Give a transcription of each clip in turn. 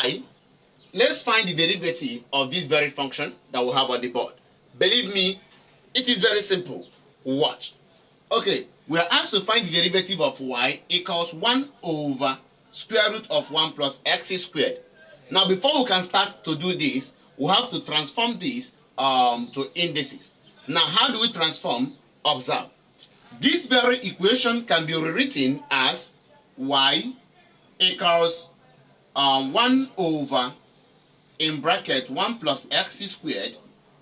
y, let's find the derivative of this very function that we have on the board. Believe me, it is very simple. Watch. Okay, we are asked to find the derivative of y equals 1 over square root of 1 plus x squared. Now, before we can start to do this, we have to transform this to indices. Now, how do we transform? Observe. This very equation can be rewritten as y equals 1 over, in bracket, 1 plus x squared,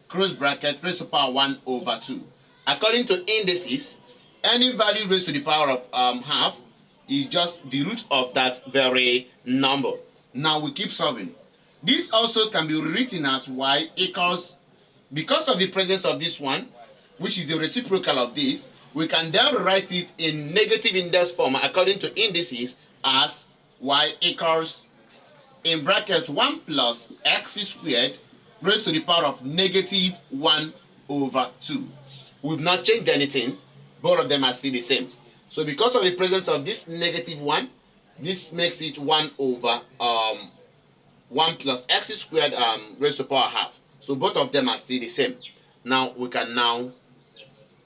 close bracket, raised to the power 1 over 2. According to indices, any value raised to the power of half is just the root of that very number. Now we keep solving. This also can be rewritten as y equals, because of the presence of this one, which is the reciprocal of this, we can then write it in negative index form according to indices as y equals, in bracket, 1 plus x squared raised to the power of negative 1 over 2. We've not changed anything. Both of them are still the same. So because of the presence of this negative 1, this makes it 1 over 1 plus x squared raised to the power half. So both of them are still the same. Now we can now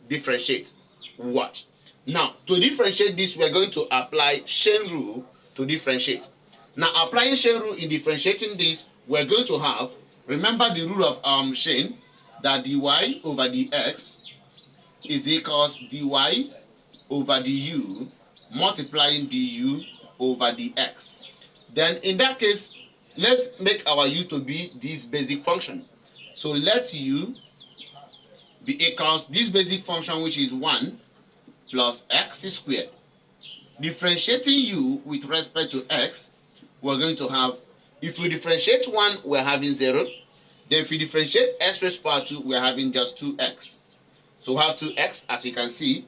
differentiate. Watch. Now, to differentiate this, we are going to apply chain rule to differentiate. Now, applying chain rule in differentiating this, we're going to have, remember the rule of chain, that dy over dx is equals dy over du multiplying du over dx. Then in that case, let's make our u to be this basic function. So let u be equals this basic function, which is 1 plus x squared. Differentiating u with respect to x, we're going to have, if we differentiate 1, we're having 0. Then if we differentiate x raised to power 2, we're having just 2x. So we have 2x, as you can see.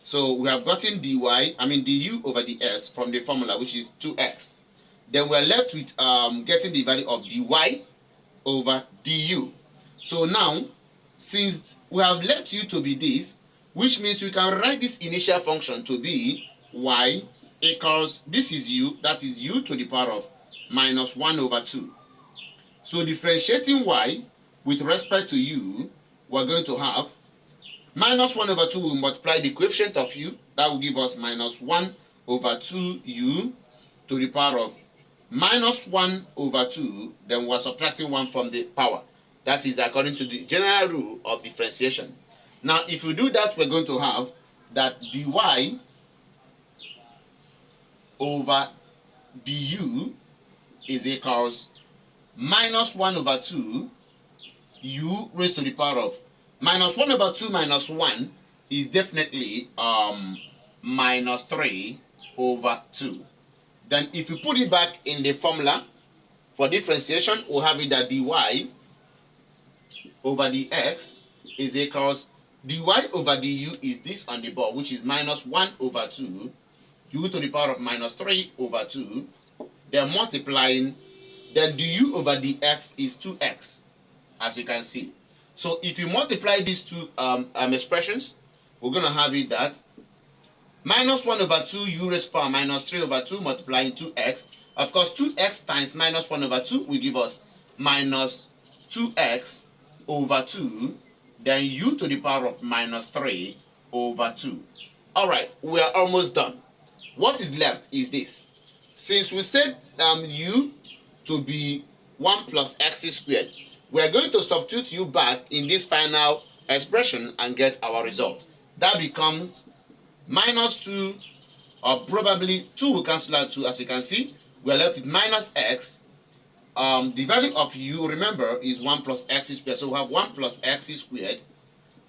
So we have gotten du over ds from the formula, which is 2x. Then we're left with getting the value of dy over du. So now, since we have left u to be this, which means we can write this initial function to be y equals, this is u, that is u to the power of minus 1 over 2. So differentiating y with respect to u, we're going to have minus 1 over 2 will multiply the coefficient of u, that will give us minus 1 over 2u to the power of minus 1 over 2, then we're subtracting 1 from the power. That is according to the general rule of differentiation. Now, if we do that, we're going to have that dy over du is equals minus 1 over 2 u raised to the power of minus 1 over 2 minus 1 is definitely minus 3 over 2. Then if you put it back in the formula for differentiation, we'll have it that dy over dx is equals dy over du is this on the board, which is minus 1 over 2 u to the power of minus 3 over 2, then multiplying, then du over dx is 2x, as you can see. So if you multiply these two expressions, we're going to have it that minus 1 over 2 u raised to the power minus 3 over 2 multiplying 2x. Of course, 2x times minus 1 over 2 will give us minus 2x over 2, then u to the power of minus 3 over 2. All right, we are almost done. What is left is this. Since we said u to be 1 plus x squared, we are going to substitute u back in this final expression and get our result. That becomes minus 2, or probably 2 will cancel out 2, as you can see. We are left with minus x. The value of u, remember, is 1 plus x squared. So we have 1 plus x squared,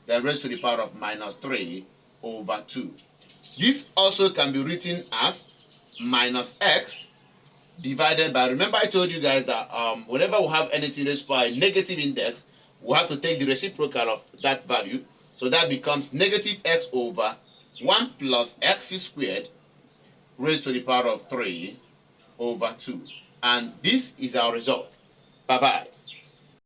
then raised to the power of minus 3 over 2. This also can be written as minus x divided by, remember I told you guys that whenever we have anything raised by a negative index, we have to take the reciprocal of that value. So that becomes negative x over 1 plus x squared raised to the power of 3 over 2. And this is our result. Bye-bye.